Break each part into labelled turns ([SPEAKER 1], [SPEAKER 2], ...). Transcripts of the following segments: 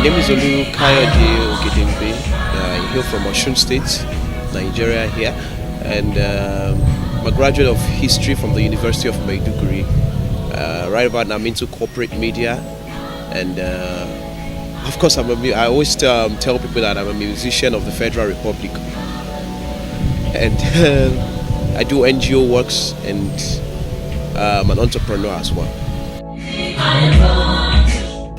[SPEAKER 1] name is Olu Kayode Ogedengbe. I hail from Osun State, Nigeria here, and I'm a graduate of history from the University of Maiduguri. Right about now I'm into corporate media, and of course I always tell people that I'm a musician of the Federal Republic, and I do NGO works, and I'm an entrepreneur as well.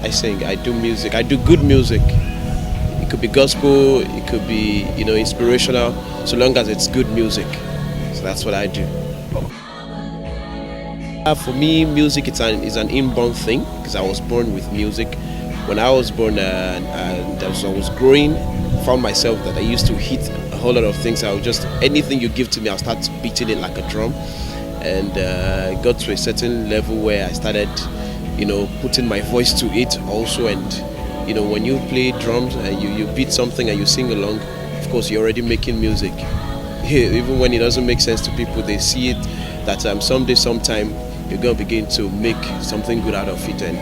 [SPEAKER 1] I sing, I do music, I do good music. It could be gospel, it could be, inspirational, so long as it's good music. So that's what I do. For me, music is an inborn thing, because I was born with music. When I was born and as I was growing, I found myself that I used to hit a whole lot of things. Anything you give to me, I'll start beating it like a drum. And it got to a certain level where I started putting my voice to it also. And when you play drums and you beat something and you sing along, of course you're already making music. Even when it doesn't make sense to people, they see it that someday, sometime you're going to begin to make something good out of it. And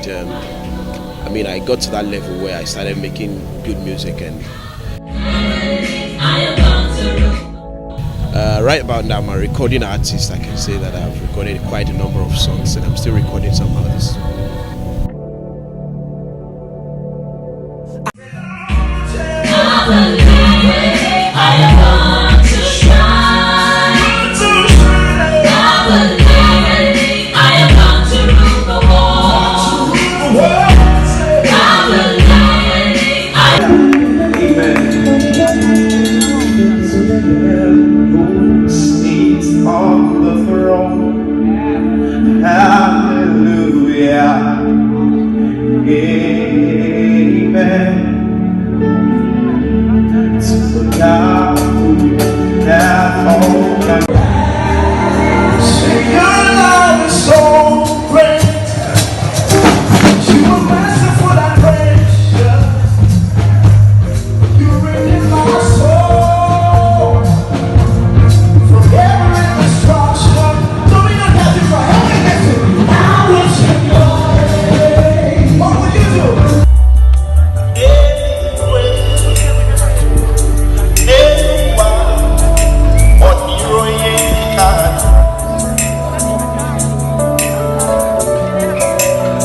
[SPEAKER 1] I got to that level where I started making good music. And right about now, I'm a recording artist. I can say that I've recorded quite a number of songs, and I'm still recording some others.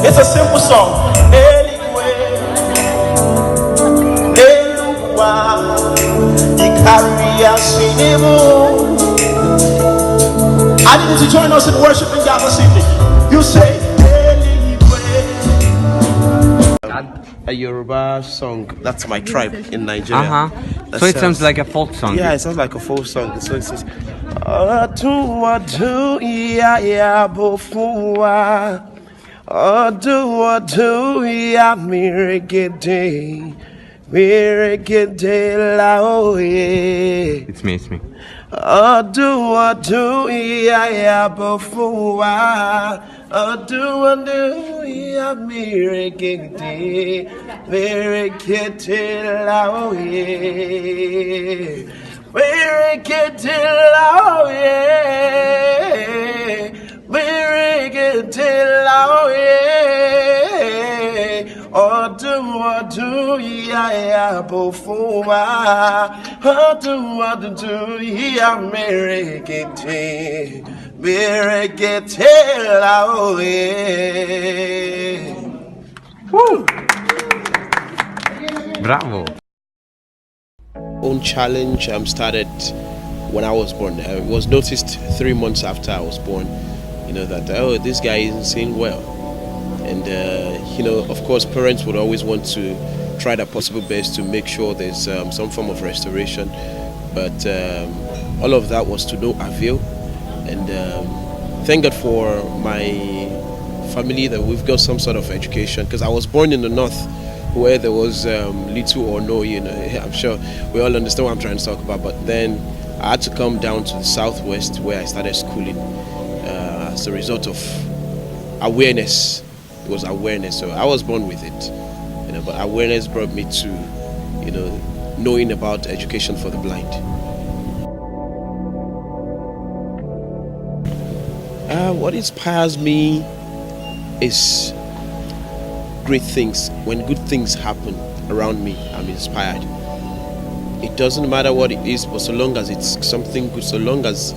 [SPEAKER 2] It's a simple song. I need you to join us in worshiping God this evening. You say,
[SPEAKER 1] a Yoruba song. That's my tribe in Nigeria.
[SPEAKER 3] So it sounds like a folk song.
[SPEAKER 1] Yeah, it sounds like a folk song. So it says, Adu, yeah, bofua. Adu, yeah, mirigede la oye.
[SPEAKER 3] It's me.
[SPEAKER 1] Adu, yeah, bofua. Adu, yeah, mirigede la oye. Mirigede la oye. Mirigede la oye. Adu, yeah, bofua. Adu, yeah, mirigede la oye. Woo!
[SPEAKER 3] Bravo.
[SPEAKER 1] Own challenge started when I was born. It was noticed 3 months after I was born, that this guy isn't singing well. And of course parents would always want to try their possible best to make sure there's some form of restoration, but all of that was to no avail. And thank God for my family that we've got some sort of education, because I was born in the north where there was little or no, I'm sure we all understand what I'm trying to talk about, but then I had to come down to the southwest where I started schooling as a result of awareness. It was awareness, so I was born with it, but awareness brought me to, knowing about education for the blind. What inspires me is great things, when good things happen around me, I'm inspired. It doesn't matter what it is, but so long as it's something good, so long as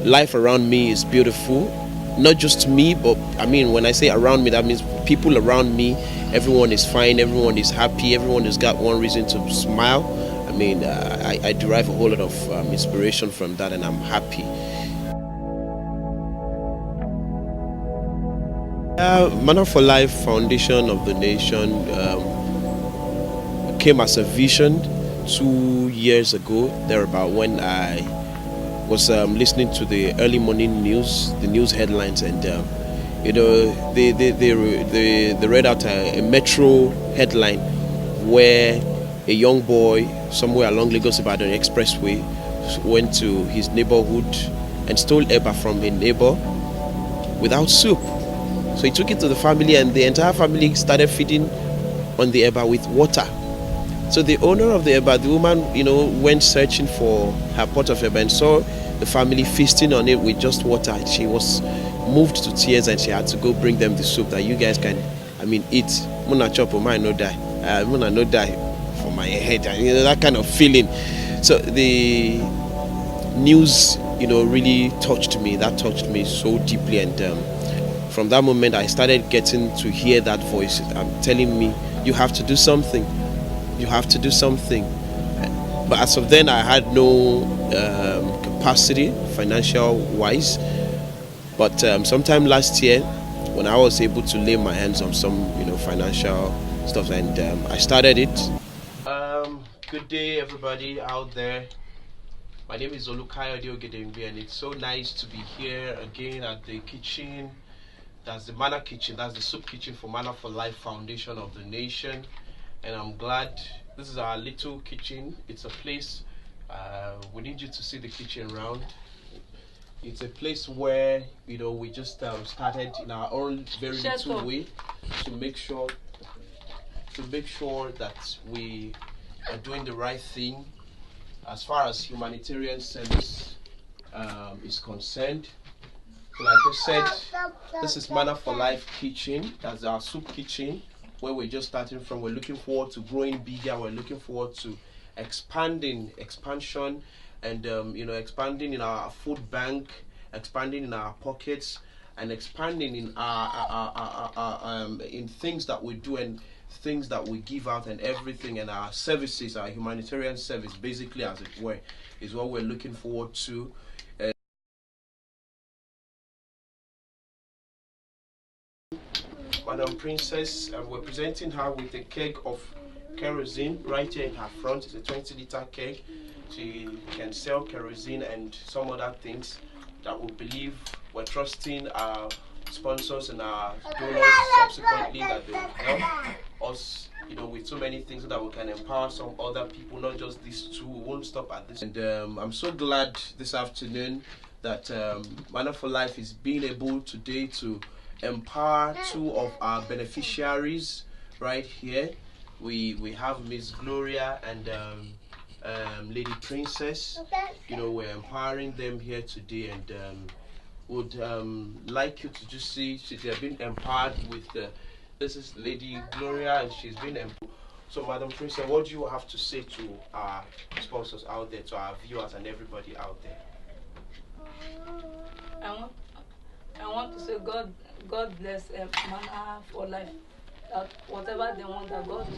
[SPEAKER 1] life around me is beautiful, not just me, but I mean, when I say around me, that means people around me, everyone is fine, everyone is happy, everyone has got one reason to smile. I mean, I derive a whole lot of inspiration from that, and I'm happy. Manna for Life Foundation of the Nation came as a vision 2 years ago, thereabout, when I was listening to the early morning news, the news headlines, and they read out a metro headline where a young boy somewhere along Lagos Ibadan Expressway went to his neighborhood and stole eba from a neighbor without soup. So he took it to the family, and the entire family started feeding on the eba with water. So the owner of the eba, the woman, went searching for her pot of eba and saw the family feasting on it with just water. She was moved to tears, and she had to go bring them the soup that you guys can, eat. Muna chop or mine no die. Muna no die for my head. That kind of feeling. So the news, really touched me. That touched me so deeply, and from that moment, I started getting to hear that voice telling me, you have to do something. You have to do something. But as of then, I had no capacity, financial wise. But sometime last year, when I was able to lay my hands on some, financial stuff, and I started it. Good day, everybody out there. My name is Olukaya Diogedembi, and it's so nice to be here again at the kitchen. That's the Manna kitchen. That's the soup kitchen for Manna for Life Foundation of the Nation. And I'm glad this is our little kitchen. It's a place, we need you to see the kitchen around. It's a place where, we just started in our own very little way to make sure that we are doing the right thing as far as humanitarian service is concerned. So like I said, this is Manna for Life kitchen. That's our soup kitchen, where we're just starting from. We're looking forward to growing bigger. We're looking forward to expansion, and expanding in our food bank, expanding in our pockets, and expanding in our in things that we do and things that we give out and everything, and our services, our humanitarian service, basically, as it were, is what we're looking forward to. Madam Princess, we're presenting her with a keg of kerosene right here in her front. It's a 20-liter keg. She can sell kerosene and some other things that we believe, we're trusting our sponsors and our donors subsequently that they will help us, with so many things so that we can empower some other people, not just these two. We won't stop at this. And I'm so glad this afternoon that Manna for Life is being able today to empower two of our beneficiaries right here. We have Miss Gloria and Lady Princess. We're empowering them here today, and would like you to just see they've been empowered with this is Lady Gloria, and she's been empowered. So Madam Princess, what do you have to say to our sponsors out there, to our viewers and everybody out there?
[SPEAKER 4] I want to say God bless Manna for Life. That whatever they want, that God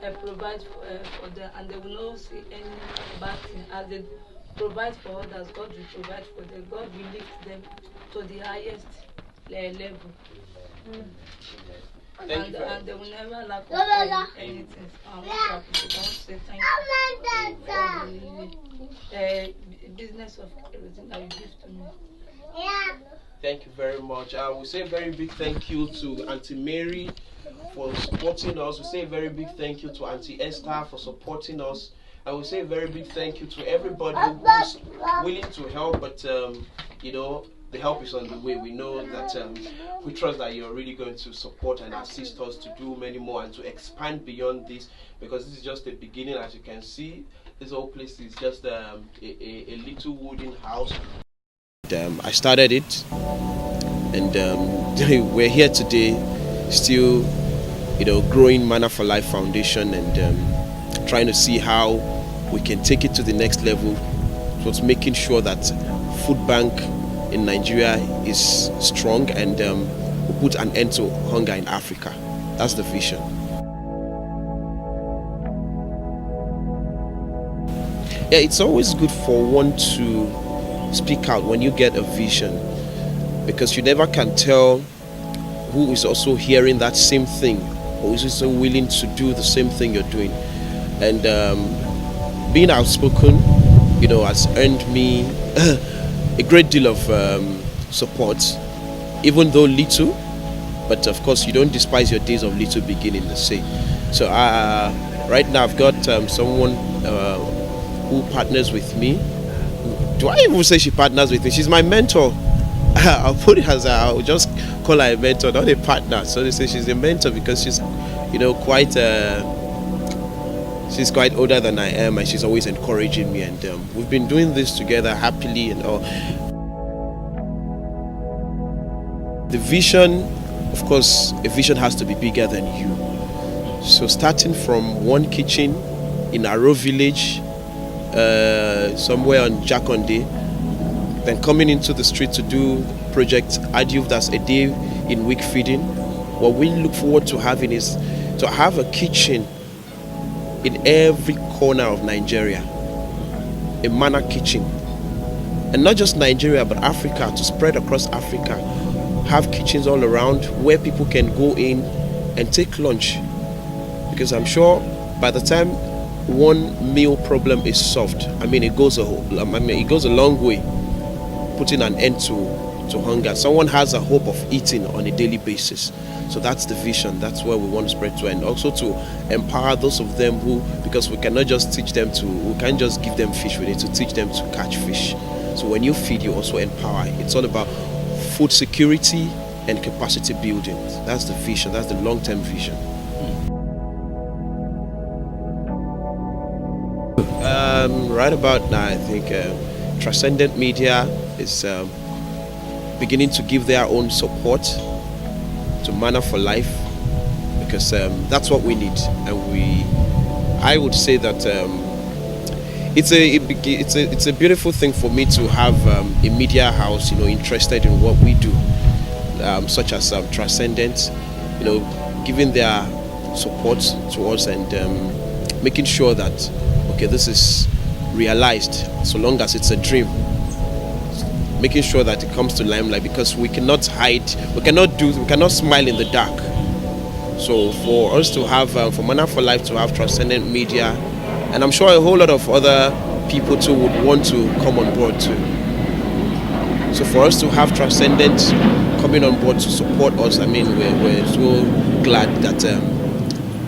[SPEAKER 4] will provide for them, and they will not see any bad thing. As they provide for others, God will provide for them. God will lift them to the highest level. And they will never lack of anything. I want to say thank you for the business of everything that you give to me.
[SPEAKER 1] Thank you very much. We say a very big thank you to Auntie Mary for supporting us. We say a very big thank you to Auntie Esther for supporting us. And we say a very big thank you to everybody who's willing to help, but the help is on the way. We know that we trust that you're really going to support and assist us to do many more and to expand beyond this, because this is just the beginning. As you can see, this whole place is just a little wooden house. I started it, and we're here today still growing Manna for Life Foundation and trying to see how we can take it to the next level. Towards making sure that food bank in Nigeria is strong and we put an end to hunger in Africa. That's the vision. Yeah, it's always good for one to speak out when you get a vision, because you never can tell who is also hearing that same thing or is also willing to do the same thing you're doing. And being outspoken, has earned me a great deal of support, even though little. But of course, you don't despise your days of little beginning, to say. So right now, I've got someone who partners with me. Do I even say she partners with me? She's my mentor. I'll put it as I'll just call her a mentor, not a partner. So they say she's a mentor because she's, quite. She's quite older than I am, and she's always encouraging me. And we've been doing this together happily and all. The vision, of course, a vision has to be bigger than you. So starting from one kitchen in Aro village, somewhere on Jakonde, then coming into the street to do project Adieu, that's a day in week feeding. What we look forward to having is to have a kitchen in every corner of Nigeria, a Manna kitchen. And not just Nigeria, but Africa, to spread across Africa. Have kitchens all around where people can go in and take lunch. Because I'm sure by the time one meal problem is solved, it goes a long way, putting an end to hunger. Someone has a hope of eating on a daily basis. So that's the vision. That's where we want to spread to, and also to empower those of them who, because we cannot just teach them we can't just give them fish. We need to teach them to catch fish. So when you feed, you also empower. It's all about food security and capacity building. That's the vision. That's the long-term vision. Right about now, I think Transcendent Media is beginning to give their own support to Manna for Life, because that's what we need. And I would say that it's a beautiful thing for me to have a media house, interested in what we do, such as Transcendent, giving their support to us and making sure that this is realized, so long as it's a dream. Making sure that it comes to limelight, because we cannot hide, we cannot smile in the dark. So for us to have, for Manna for Life to have Transcendent Media, and I'm sure a whole lot of other people too would want to come on board too. So for us to have Transcendent coming on board to support us, we're so glad that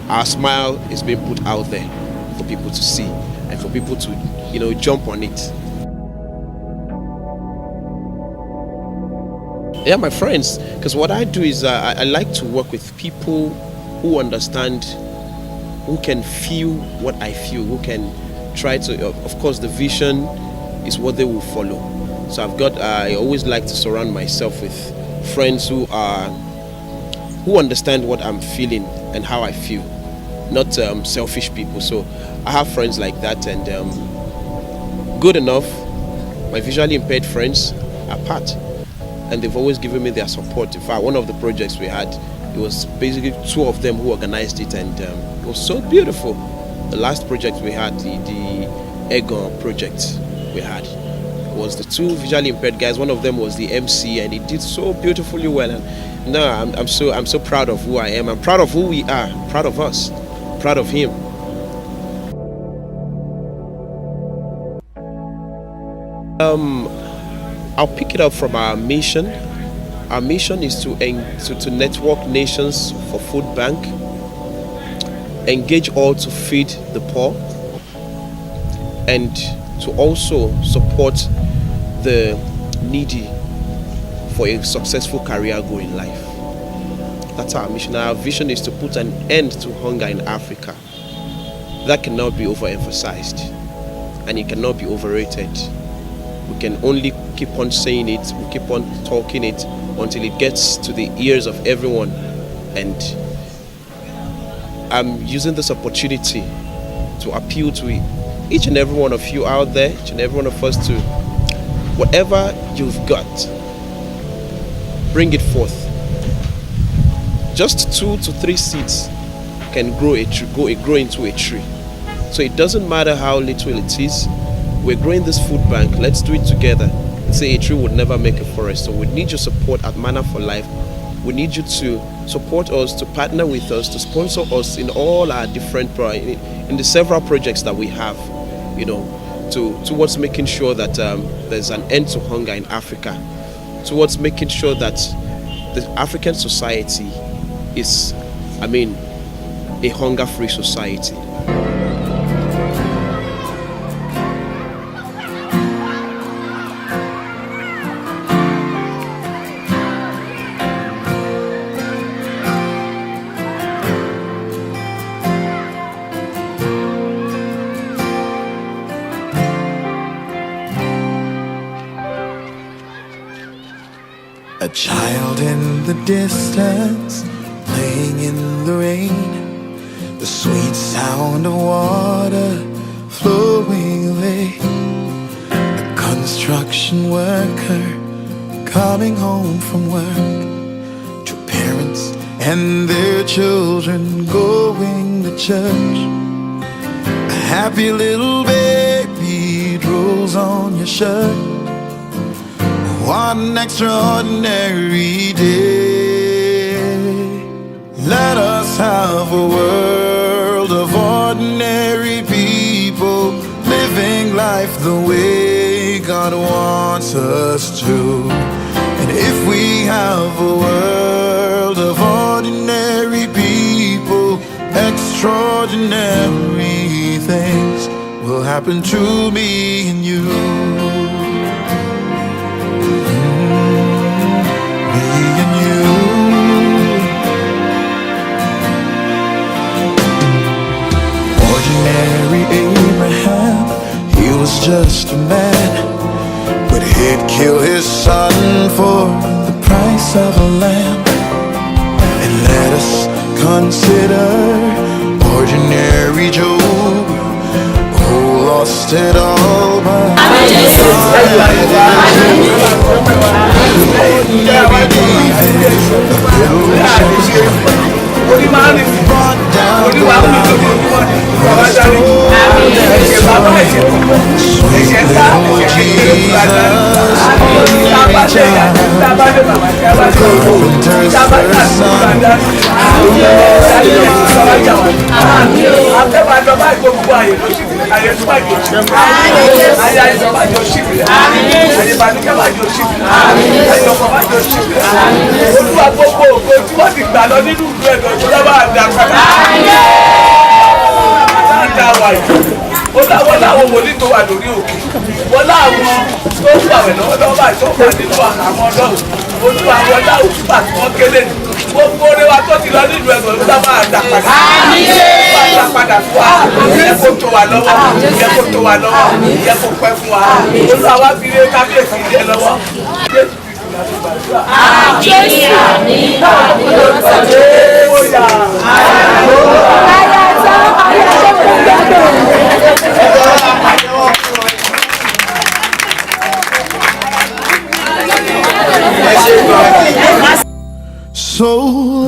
[SPEAKER 1] our smile is being put out there for people to see and for people to, jump on it. Yeah, my friends, because what I do is I like to work with people who understand, who can feel what I feel, who can try to, of course, the vision is what they will follow. So I always like to surround myself with friends who understand what I'm feeling and how I feel, not selfish people. So I have friends like that, and good enough, my visually impaired friends are part. And they've always given me their support. In fact, one of the projects we had, it was basically two of them who organized it, and it was so beautiful. The last project we had, the Egon project we had, was the two visually impaired guys. One of them was the MC, and he did so beautifully well. And no, I'm so proud of who I am. I'm proud of who we are. Proud of us. Proud of him. I'll pick it up from our mission. Our mission is to network nations for food bank, engage all to feed the poor, and to also support the needy for a successful career goal in life. That's our mission. Our vision is to put an end to hunger in Africa. That cannot be overemphasized, and it cannot be overrated. We can only keep on saying it, we keep on talking it until it gets to the ears of everyone, and I'm using this opportunity to appeal to each and every one of you out there, each and every one of us, to whatever you've got, bring it forth. Just 2 to 3 seeds can grow into a tree. So it doesn't matter how little it is. We're growing this food bank. Let's do it together. Say a tree would never make a forest. So we need your support at Manna for Life. We need you to support us, to partner with us, to sponsor us in all our different in the several projects that we have, towards making sure that there's an end to hunger in Africa, towards making sure that the African society is, a hunger-free society.
[SPEAKER 2] A child in the distance, playing in the rain, the sweet sound of water flowing away. A construction worker coming home from work, two parents and their children going to church. A happy little baby rolls on your shirt. What an extraordinary day. Let us have a world of ordinary people, living life the way God wants us to. And if we have a world of ordinary people, extraordinary things will happen to me and you. Abraham, he was just a man, but he'd kill his son for the price of a lamb. And let us consider ordinary Job, who lost it all but wọ́n láwọn wòlíì tó wà lórí òkè, wọ́n láwọn tó ń gbàwẹ̀ lọ́wọ́lọ́wọ́ báyìí tó wà nínú àhámọ́ Ọlọ́run, ojú àwọn láwọn túbà tí wọ́n kéde ní gbogbo oore wa tó ti lọ nínú ẹ̀gbọ́n ló dábàá àdá padà. Àdá padà fún wa, yẹ kó tó wa lọ́wọ́, yẹ kó tó wa lọ́wọ́, yẹ kó pẹ́ fún wa. Olú àwa fi lé kábíyèsí ilé lọ́wọ́. So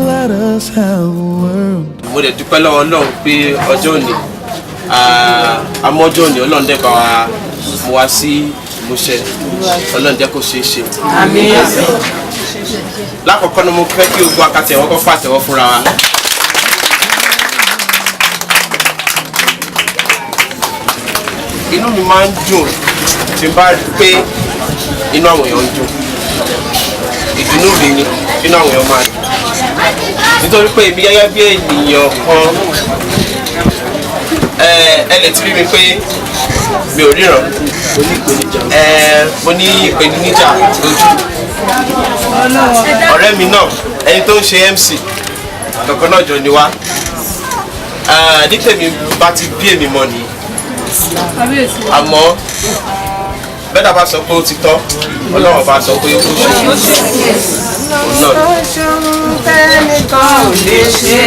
[SPEAKER 2] let us have a world.
[SPEAKER 1] Mo dẹ̀ dúpẹ́ lọ́wọ́ Ọlọ́run pé ọjọ́ òní amọ́jọ́ òní Ọlọ́run dẹ̀ bá wa mú wa sí ìmúṣẹ, Ọlọ́run jẹ́ kó ṣeé ṣe. Àmín. Lákọ̀ọ́kọ́ ni mo fẹ́ kí ogun akatẹ̀wọ́ kọ́ pàtẹ́wọ́ fúnra wa. Inú mi máa ń dùn tí n bá rí pé inú àwọn èèyàn ń dùn. Ìdùnnú mi ni inú àwọn èèyàn máa dùn. Nítorí pé èmi gẹ́gẹ́ bí ènìyàn kan, ẹ lè ti rí mi pé mi ò ríran, mo ní ìpèníjà lójú. Ọ̀rẹ́ mi náà, ẹni tó ń ṣe MC kankan náà jọ ni wá. Ní tèmi bá ti bí èmi mọ̀ nìyí. Àmọ́ bẹ́ẹ̀ bá sọ pé ó ti tọ́, Ọlọ́run bá sọ pé ó ṣe òun náà.
[SPEAKER 5] tẹ́nìkan ò lè ṣe.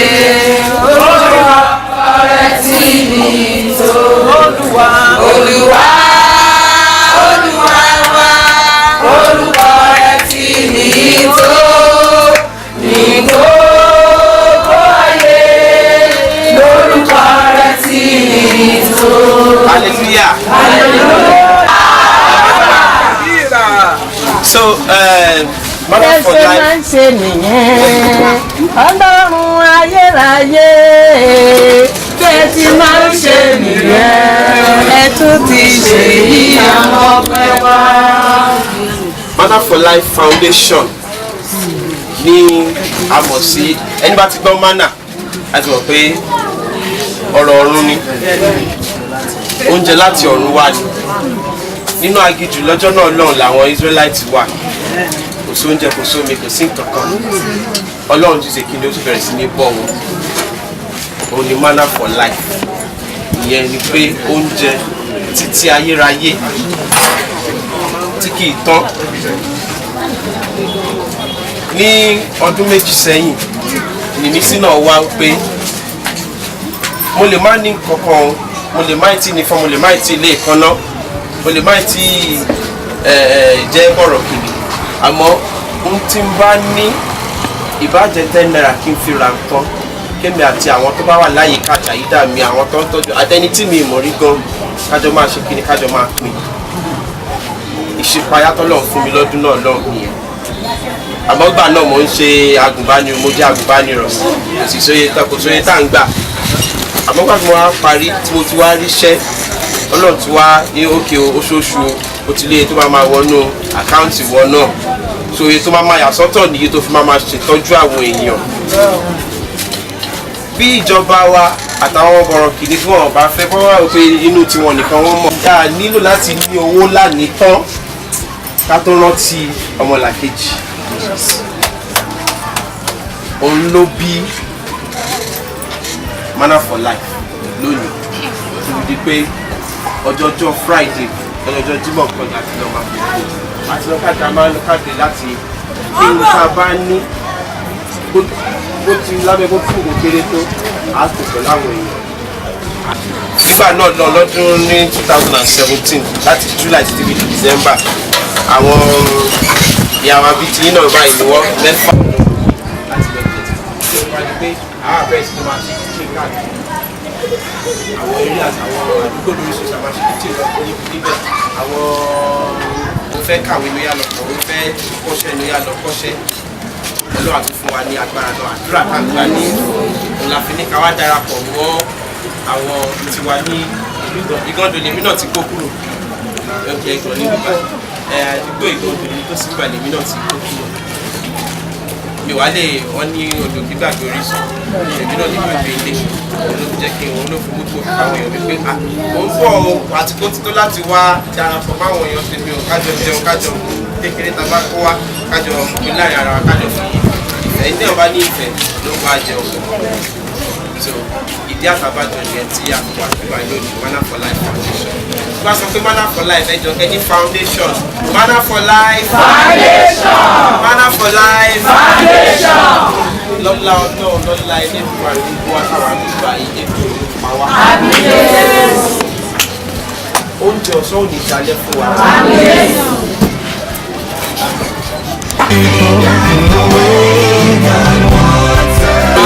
[SPEAKER 5] Olúwa ọ̀rẹ́ tí mi tó. Olúwa Olúwa Olúwa wa. Olúwa ọ̀rẹ́ tí mi tó. Ní gbogbo ayé lórúkọ ọ̀rẹ́ tí mi tó.
[SPEAKER 1] Hallelujah. So, Manna for Life.
[SPEAKER 5] máa ń ṣe nìyẹn Ọlọ́run ayérayé bẹ́ẹ̀ ti máa ń ṣe nìyẹn ẹ tún ti ṣe yí àwọn ọpẹ́ wa.
[SPEAKER 1] Manna for Life Foundation ní àmọ̀ sí ẹni bá ti gbọ́ Manna láti mọ̀ pé ọ̀rọ̀ ọ̀run ni oúnjẹ láti ọ̀run wá ni nínú aginjù lọ́jọ́ náà lọ́run làwọn Israelite wà kò sí oúnjẹ kò sómi kò sí nǹkan kan Ọlọ́run ti ṣe kí ni ó ti bẹ̀rẹ̀ sí ní bọ́ wọn òun ni Manna for Life ìyẹn ni pé oúnjẹ títí ayérayé tí kì í tán ní ọdún méjì sẹ́yìn ìmísí náà wá pé mo lè má ní kankan mo lè má tí ní fún mo lè má tí ilé ìkànnà mo lè má tí jẹ́ bọ̀rọ̀ kìíní àmọ́ ohun tí n bá ní ìbàjẹ́ 10 naira kí n fi ra nǹkan kémi àti àwọn tó bá wà láyé kájà yìí dà mí àwọn tó ń tọ́jú àtẹni tí mi mọ̀ rí gan kájọ máa ṣe kíni kájọ máa pín ìṣípayá tọ́lọ̀ fún mi lọ́dún náà lọ́hùn nìyẹn àmọ́ gbà náà mo ń ṣe agùnbánirọ̀ mo jẹ́ agùnbánirọ̀ kò sì sóye tá à ń gbà àmọ́ gbà tí mo wá parí tí mo ti wá ríṣẹ́ Ọlọ́run ti wá ní òkè oṣooṣù o ti lé tó máa wọnú àkáǹtì wọn náà so iye tó máa yà sọ́tọ̀ nìyí tó fi máa ṣètọ́jú àwọn èèyàn bí ìjọba wa àtàwọn ọ̀rọ̀ kìíní tí wọ́n bá fẹ́ bọ́ wá pé inú tiwọn nìkan wọ́n mọ̀ dáa nílò láti ní owó lánìí tán ká tó rántí ọmọlàkejì òun ló bí Manna for Life lónìí tó di pé ọjọ́jọ́ Friday ọjọ́jọ́ Jímọ̀ kan láti lọ máa fi kó àti lọ káàkiri a máa ń lọ káàkiri láti bí nǹkan bá ní bó ti lábẹ́ bó fún òkú kéré tó a kò pẹ̀lú àwọn èèyàn. nígbà náà lọ lọ́dún ní 2017 láti July títí di December àwọn ìyàwó abití náà báyìí ni wọ́n mẹ́fà láti lọ jẹ́ tí wọ́n wá ní pé àwọn abẹ́rẹ́ sí máa ṣe kíkì káàkiri àwọn eré àtàwọn àdúgbò lórí ṣoṣà máa ṣe kíkì lọ níbẹ̀ àwọn mo fẹ́ kàwé ló yà lọ kọ́ mo fẹ́ kọ́ṣẹ́ ló yà lọ kọ́ṣẹ́ Ọlọ́run àti fún wa ní agbára náà àdúrà tá a gbà ní òǹlàfin ní káwá darapọ̀ mọ́ àwọn tiwa ní Ìgàndò lèmi náà ti kó kúrò ọjà ìgbọ̀n ní bíbá àdúgbò Ìgàndò ní tó sì gbà lèmi náà ti kó kúrò mi wá lè wọ́n ní odò gbígbàgbé orísun èmi náà níbi òbí ilé òun ló jẹ́ kí òun ló fi mú tó àwọn èèyàn wípé mò ń bọ̀ àtìkó ti tó láti wá darapọ̀ máwọn èèyàn tèmi ò kájọ jẹun kájọ kékeré tá a bá kó wá kájọ fi láàrin ara wa kájọ fi ìfẹ́ ní ọba ní ìfẹ́ ló bá jẹun so ìdí àtàbàjọ yẹn tí a wà nígbà lónìí Manna for Life Foundation bá sọ pé Manna for Life ẹjọ ẹni foundation Manna for Life Foundation Manna for Life Foundation lọ́la ọ̀dọ́ lọ́la ilé ìfúnra gbogbo àtàwọn àgbègbè ilé ìfúnra wa oúnjẹ ọ̀sán ò ní ìdálẹ́ fún wa.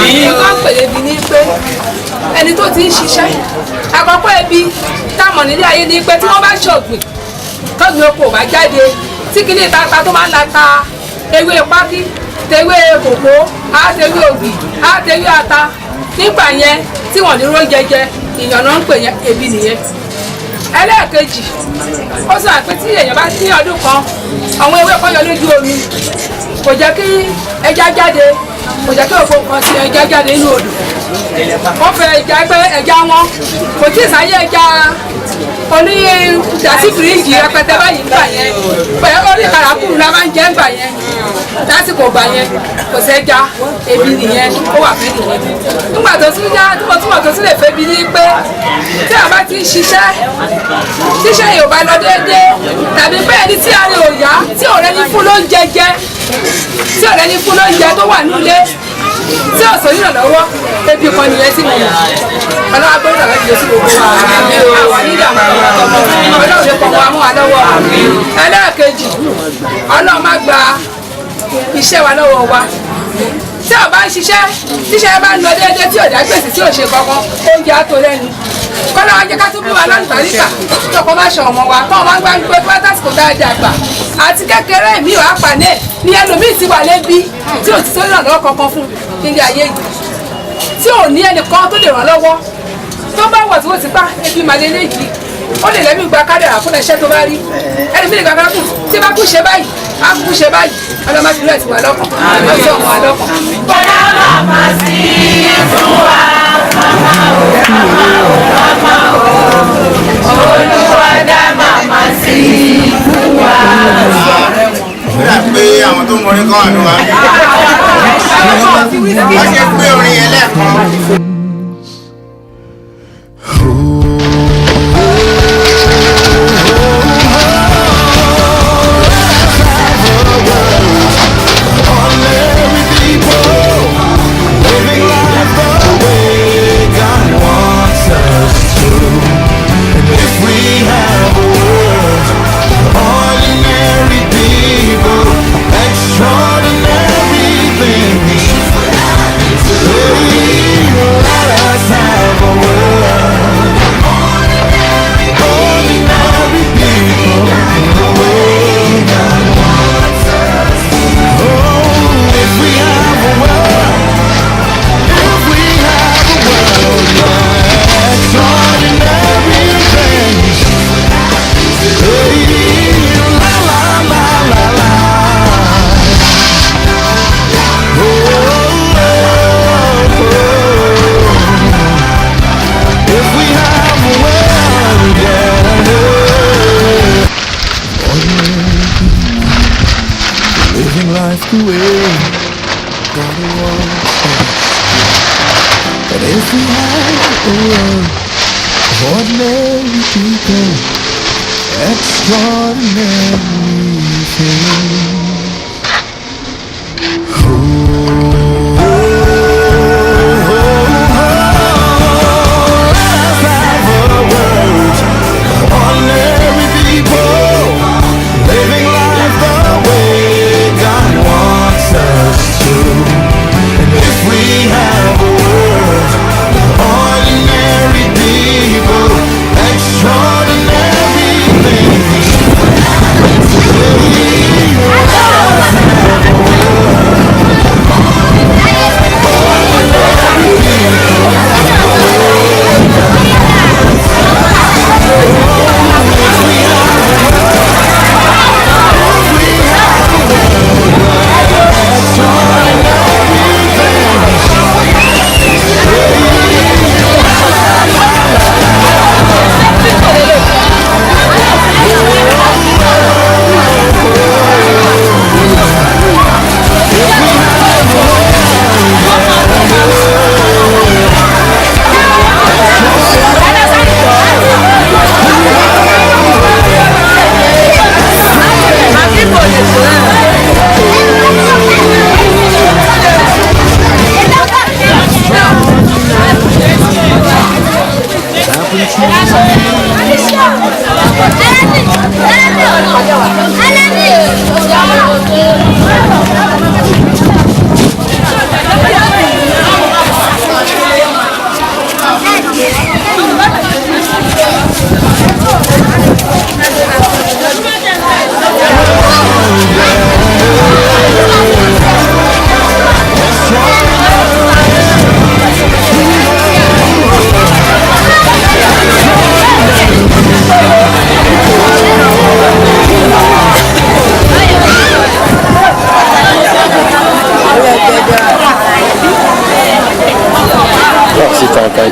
[SPEAKER 4] nǹkan pèlè bí ní pé ẹni tó ti ń ṣiṣẹ́ àkọ́kọ́ ẹbí táwọn nílé ayé ní pé tí wọ́n bá ṣọ̀gbìn tọ́gbìn oko bá jáde tí kìíní ìtata tó máa ń lata ewé pákí tewé kòkó àtewé òbí àtewé ata nígbà yẹn tí wọ́n ní róúnjẹ jẹ ìyànà ń pè yẹn ebi nìyẹn. ẹlẹ́ẹ̀kejì ó sọ pé tí èèyàn bá ní ọdún kan àwọn ewé kọ́ yọ lójú omi kò jẹ́ kí ẹja jáde kò jẹ́ kí òkú kan sí ẹja jáde nínú odò wọ́n fẹ́ ẹja pé ẹja wọn kò tí ì sáyé ẹja
[SPEAKER 6] kò ní dàsí fìríjì rẹpẹtẹ báyìí gbà yẹn pẹ̀lú orí kàràkùrù la máa ń jẹ́ gbà yẹn lásìkò gbà yẹn kò sẹ́jà ebi nìyẹn ó wà fún nìyẹn nígbà tó tún yá túbọ̀ tó tún lè fẹ́ bi ní pé tí a bá ti ń ṣiṣẹ́ tíṣẹ́ yóò bá lọ déédéé tàbí bẹ́ẹ̀ ni tí a rí òyà tí ọ̀rẹ́ ní fún lóúnjẹ jẹ tí ọ̀rẹ́ ní fún lóúnjẹ tó wà nílé tí ọ̀sán yìí lọ́wọ́ ebi kan nìyẹn tí mo mọ̀ ọlọ́wọ́ gbọ́dọ̀ lọ́wọ́ ìjọsìn gbogbo àwọn onídàmú ọlọ́run lè pọ̀ wọ́n mú wa lọ́wọ́ ẹlẹ́ẹ̀kejì ọlọ́run má gba iṣẹ́ wa lọ́wọ́ wa tí o bá ń ṣiṣẹ́ tíṣẹ́ bá ń lọ déédéé tí ò dá gbèsè tí ò ṣe kankan oúnjẹ á tó lẹ́nu kọ́lá wa jẹ́ ká tún bí wa lọ́nà níta tí ọkọ̀ máa ṣe ọmọ wa kọ́ ọ máa ń gbá gbé tó bá tásìkò dáadáa gbà àti kékeré mi ò á pàdé ní ẹlòmíì ti wà lébi tí ò ti tó ìrànlọ́wọ́ kankan fún nílé ayé yìí tí ò ní ẹnìkan tó lè ràn lọ́wọ́ tó bá wọ̀ tí wọ́n ti bá ebi màlẹ́ léyìí ó lè lẹ́mí gba kádàrà fún ẹṣẹ́ tó bá rí ẹni bí lè gba kádàrà fún tí bá kú ṣe báyìí á kú ṣe báyìí ọlọ́mọ fi rẹ̀ ti wà lọ́kàn àti ọmọ wa lọ́kàn.
[SPEAKER 5] bọ́lá màmá sí fún wa màmá o olùwàdà màmá sí fún wa.
[SPEAKER 7] Nígbà pé àwọn tó mọ orin kan wà ní wa. Wọ́n ṣe pé orin yẹn lẹ́ẹ̀kan.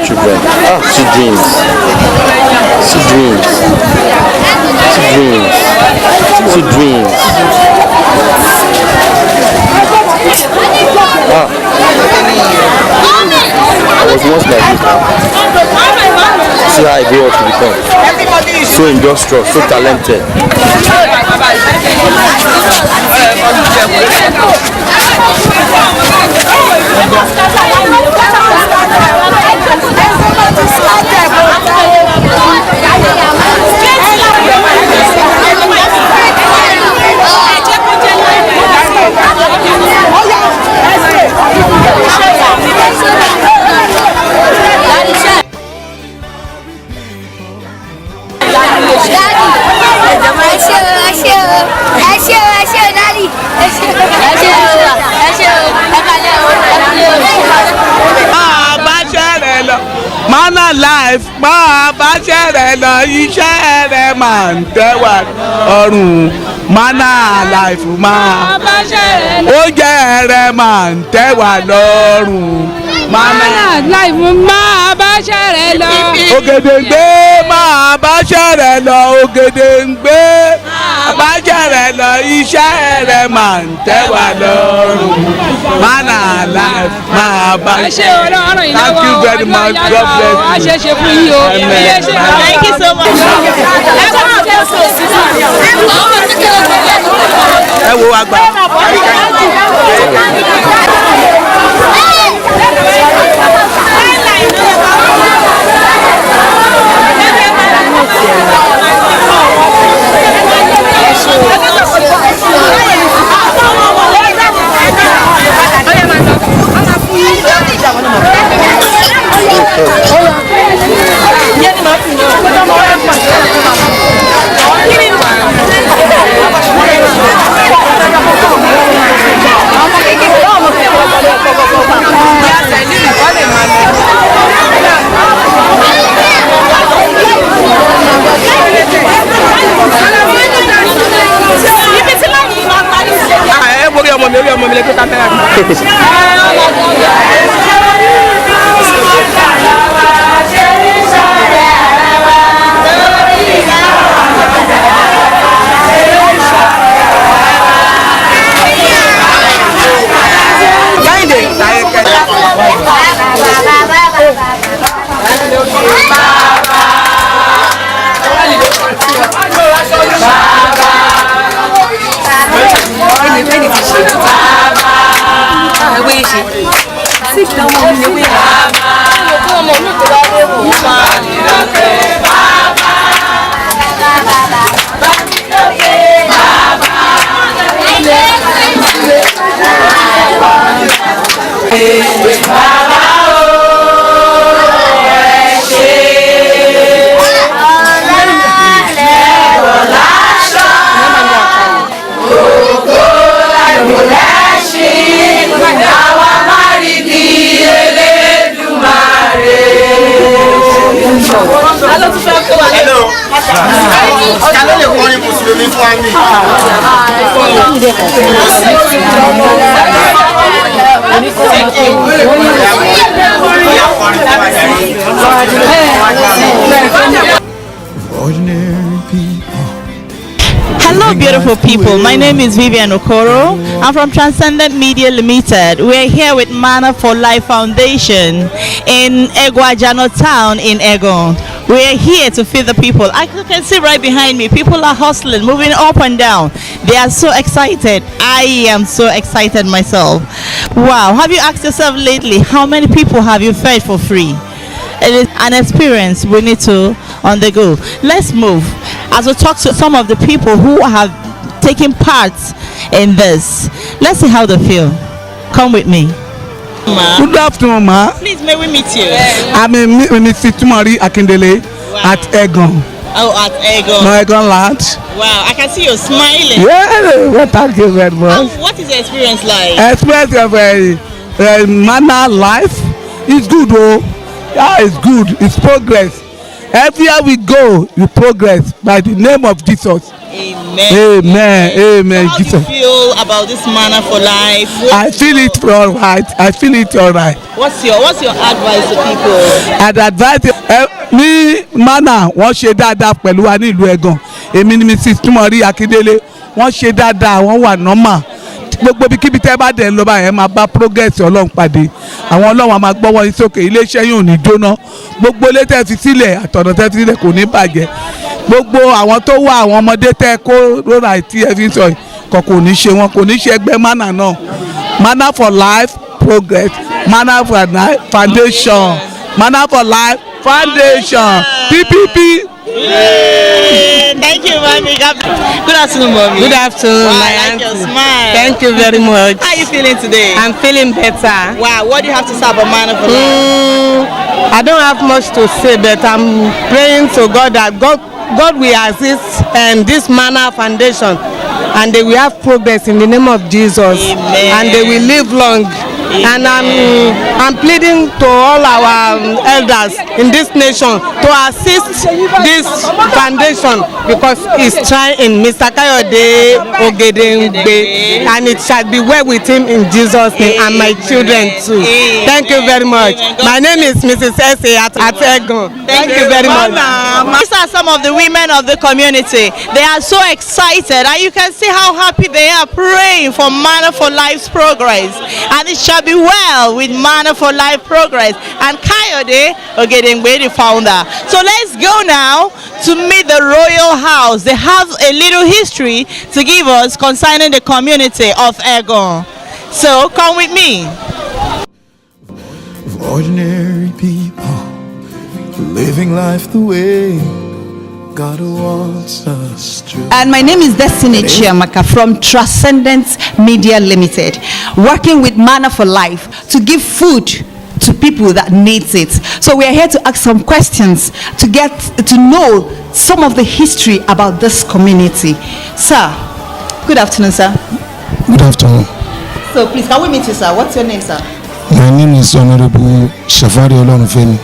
[SPEAKER 8] Children. Ah, 2 jeans.
[SPEAKER 1] Sweet dreams. Sweet dreams. Sweet dreams. Ah. I was once like this now. See how I grew up to become. So industrious, so talented.
[SPEAKER 2] Manna life máa bá ṣẹ̀rẹ̀ lọ iṣẹ́ rẹ̀ máa ń tẹ́wà ọrùn. Manna life máa bá ṣẹ̀rẹ̀ lọ oúnjẹ rẹ̀ máa ń tẹ́wà lọ́rùn. Manna life máa bá ṣẹ̀rẹ̀ lọ. Ògèdèǹgbé máa bá ṣẹ̀rẹ̀ lọ. Ògèdèǹgbé máa bá ṣẹ̀rẹ̀ lọ iṣẹ́ rẹ̀ máa ń tẹ́wà lọ́rùn. Manna life máa bá ṣẹ̀rẹ̀ lọ. Thank you very much. God bless you.
[SPEAKER 5] Thank you so much.
[SPEAKER 2] Ẹ wo àgbà.
[SPEAKER 5] Hello, beautiful people. My name is Vivian Okoro. I'm from Transcendent Media Limited. We're here with Manna for Life Foundation in Egwajano Town in Egon. We're here to feed the people. I can see right behind me, people are hustling, moving up and down. They are so excited. I am so excited myself. Wow. Have you asked yourself lately, how many people have you fed for free? It is an experience we need to undergo. Let's move as we talk to some of the people who have taken part in this. Let's see how they feel. Come with me.
[SPEAKER 2] Good afternoon, ma.
[SPEAKER 5] Please, may we meet you?
[SPEAKER 2] I'm Mr. Tumari Akindele at Egon.
[SPEAKER 5] Oh, at Egon.
[SPEAKER 2] No, Egon Land.
[SPEAKER 5] Wow, I can see you smiling.
[SPEAKER 2] Yeah, well, thank you very much.
[SPEAKER 5] What is the experience like?
[SPEAKER 2] Experience of Manna life is good, oh. Yeah, it's good. It's progress.
[SPEAKER 8] Everywhere we go, we progress by the name of Jesus.
[SPEAKER 9] Amen.
[SPEAKER 8] Amen. Amen.
[SPEAKER 9] How do you feel about this Manna for Life?
[SPEAKER 8] I feel it all right. I feel it all right.
[SPEAKER 9] What's your advice to people?
[SPEAKER 8] I'd advise ní Manna wọ́n ṣe dáadáa pẹ̀lú wa ní ìlú Ẹ̀gàn. Èmi ni Mrs. Tumori Akindele. Wọ́n ṣe dáadáa, wọ́n wà normal. Gbogbo ibikíbi tẹ́ bá dẹ̀ ń lọ báyẹn máa bá progress Ọlọ́run pàdé. Àwọn Ọlọ́run á máa gbọ́ wọn sókè. Iléeṣẹ́ yóò ní jóná. Gbogbo ilé tẹ́ fi sílẹ̀ àtọ̀nà tẹ́ fi sílẹ̀ kò ní bàjẹ́. Gbogbo àwọn tó wà àwọn ọmọdé tẹ́ kó rọra tí ẹ fi sọ kò ní ṣe wọn, kò ní ṣe ẹgbẹ́ Manna náà. Manna for Life Progress, Manna for Life Foundation, Manna for Life Foundation, PPP.
[SPEAKER 9] Thank you, mommy. Good afternoon, mommy.
[SPEAKER 5] Good afternoon,
[SPEAKER 9] wow,
[SPEAKER 5] my
[SPEAKER 9] I like
[SPEAKER 5] auntie.
[SPEAKER 9] your smile.
[SPEAKER 5] Thank you very much.
[SPEAKER 9] How are you feeling today?
[SPEAKER 5] I'm feeling better.
[SPEAKER 9] Wow, what do you have to say about Manna for Life?
[SPEAKER 5] I don't have much to say, but I'm praying to God that God will assist this Manna Foundation, and they will have progress in the name of Jesus.
[SPEAKER 9] Amen.
[SPEAKER 5] And they will live long. And I'm pleading to all our elders in this nation to assist this foundation because it's trying Mr. Kayode Ogedengbe, and it shall be well with him in Jesus' name and my children too. Thank you very much. My name is Mrs. S.A. at Egon. Thank you very much.
[SPEAKER 9] These are some of the women of the community. They are so excited, and you can see how happy they are praying for Manna for Life's progress. And it shall be well with Manna for Life progress and Kayode Ogedengbe, the founder. So let's go now to meet the royal house. They have a little history to give us concerning the community of Egon. So come with me.
[SPEAKER 10] Ordinary people living life the way God wants us to.
[SPEAKER 11] And my name is Destiny Chiamaka from Transcendence Media Limited, working with Manna for Life to give food to people that needs it. So we are here to ask some questions to get to know some of the history about this community. Sir, good afternoon, sir.
[SPEAKER 10] Good afternoon.
[SPEAKER 11] So please, can we meet you, sir? What's your name, sir?
[SPEAKER 10] My name is Honorable Shafari Olonfemi.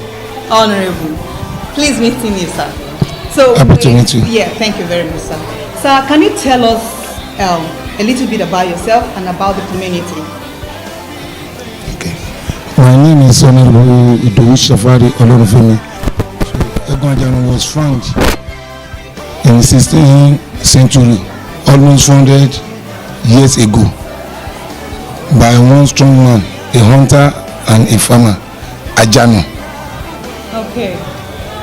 [SPEAKER 11] Honorable. Please meet me, sir. So,
[SPEAKER 10] happy to meet you.
[SPEAKER 11] Yeah, thank you very much, sir. Sir, can you tell us a little bit about yourself and about the community?
[SPEAKER 10] Okay. My name is Honorable Idowu Shafari Olonfemi. Egon Ajano was found in the 16th century, almost 400 years ago, by one strong man, a hunter and a farmer, Ajano.
[SPEAKER 11] Okay.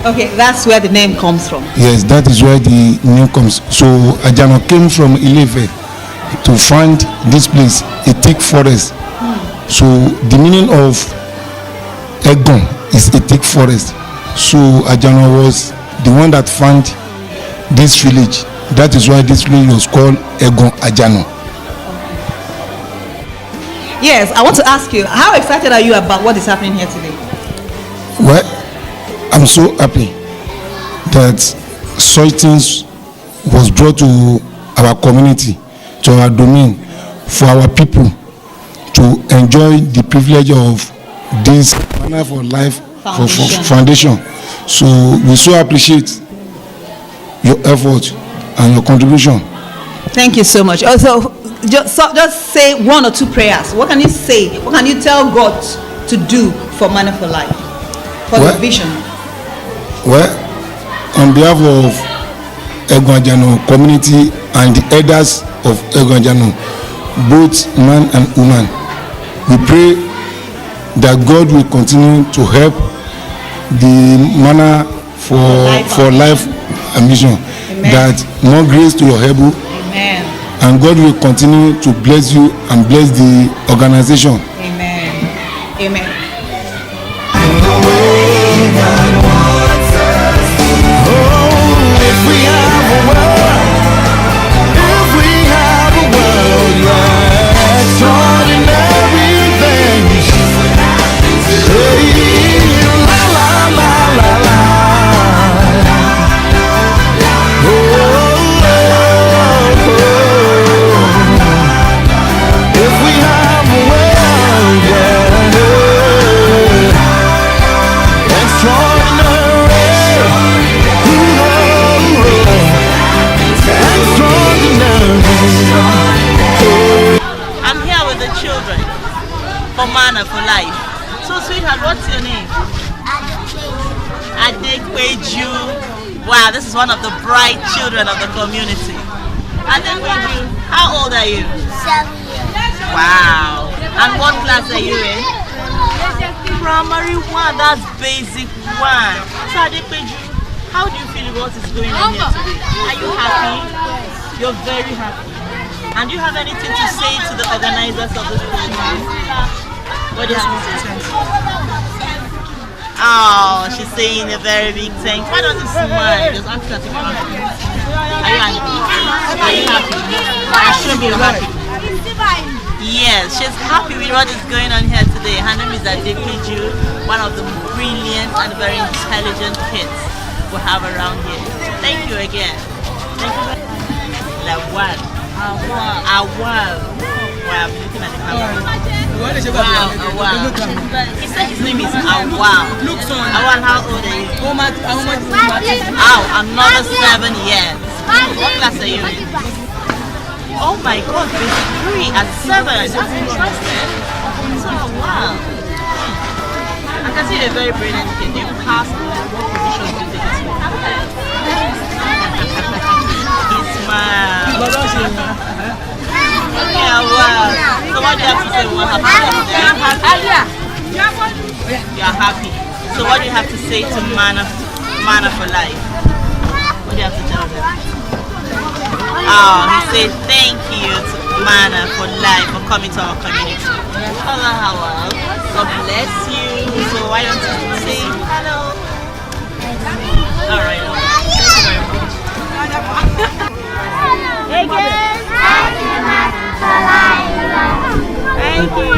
[SPEAKER 11] Okay, that's where the name comes from.
[SPEAKER 10] Yes, that is where the name comes. So Ajano came from Ilefe to find this place, a thick forest. So the meaning of Egon is a thick forest. So Ajano was the one that found this village. That is why this village was called Egon Ajano.
[SPEAKER 11] Yes, I want to ask you, how excited are you about what is happening here today?
[SPEAKER 10] Well, I'm so happy that such things was brought to our community, to our domain, for our people to enjoy the privilege of this Manna for Life Foundation. So we so appreciate your effort and your contribution.
[SPEAKER 11] Thank you so much. Also, just say one or two prayers. What can you say? What can you tell God to do for Manna for Life, for the vision?
[SPEAKER 10] Well, on behalf of Egon Ajano community and the elders of Egon Ajano, both man and woman, we pray that God will continue to help the Manna for life and mission. Amen. That more grace to your able. Amen. And God will continue to bless you and bless the organization.
[SPEAKER 11] Amen. Amen.
[SPEAKER 9] Wow, this is one of the bright children of the community. And then how old are you?
[SPEAKER 12] 7 years.
[SPEAKER 9] Wow. And what class are you in? Primary 1, that's basic 1. So Adepeju, how do you feel about what is going on here today? Are you happy? You're very happy. And do you have anything to say to the organizers of this program? What do you have to say? Oh, she's saying a very big thanks. Why don't you smile? Just ask her to come. Are you angry? Are you happy? Show me you're happy. Yes, she's happy with what is going on here today. Her name is Adepeju, one of the brilliant and very intelligent kids we have around here. Thank you again. Thank you very much. Lawal. Awal. Wow, I'm looking at the camera. Wow, Awal. He said his name is Awal. Awal, how old are you? Oh, another 7 years. What class are you in? Oh my God, basic 3 at 7. That's interesting. So, wow. I can see you're a very brilliant kid. You passed what position do you think it's for? He smiled. Yeah, wow. So what do you have to say? What happened yesterday? You're happy. So what do you have to say to Manna for Life? What do you have to tell them? Oh, he said thank you to Manna for Life for coming to our community. Hello, Howell. God bless you. So why don't you say hello? Alright. Thank you very much. Again. Thank you.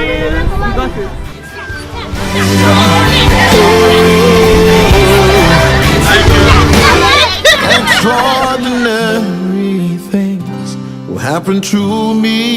[SPEAKER 13] Extraordinary things will happen to me